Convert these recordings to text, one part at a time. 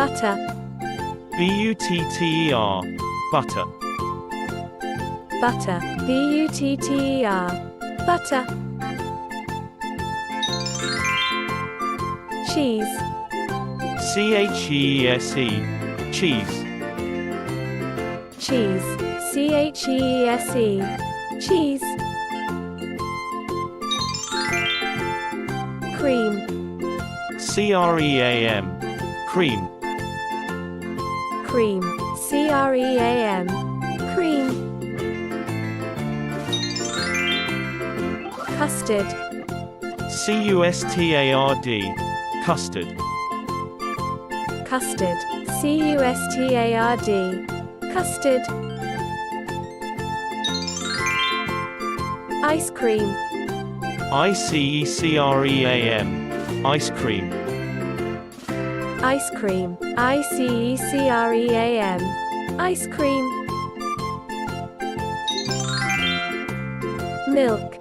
butter, butter, butter, butter, butter, butter. Cheese, cheese, cheese, cheese, cheese, cheese. Cream, cream, cream, cream, cream, cream. Custard, custard, custard, custard, custard, custard. Ice cream, ice cream, ice cream, ice cream, ice cream, ice cream. Milk,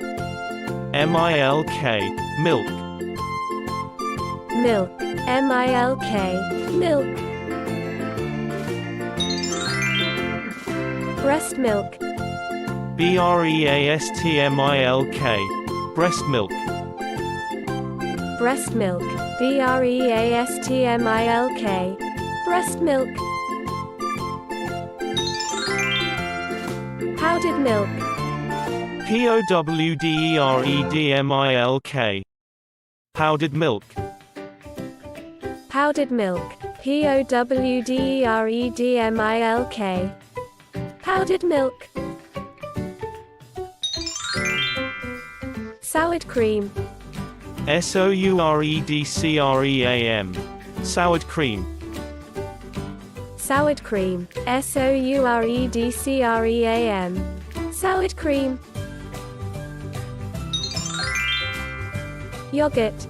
milk, milk, milk, milk, milk. Breast milk, breast milk, breast milk, breast milk, breast milk, breast milk. Powdered milk, powdered milk, powdered milk, powdered milk, powdered milk, powdered milk. Soured cream, soured cream, soured cream, soured cream, soured cream, soured cream. Yogurt,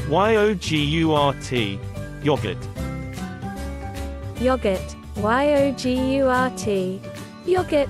yogurt, yogurt, yogurt, yogurt, yogurt.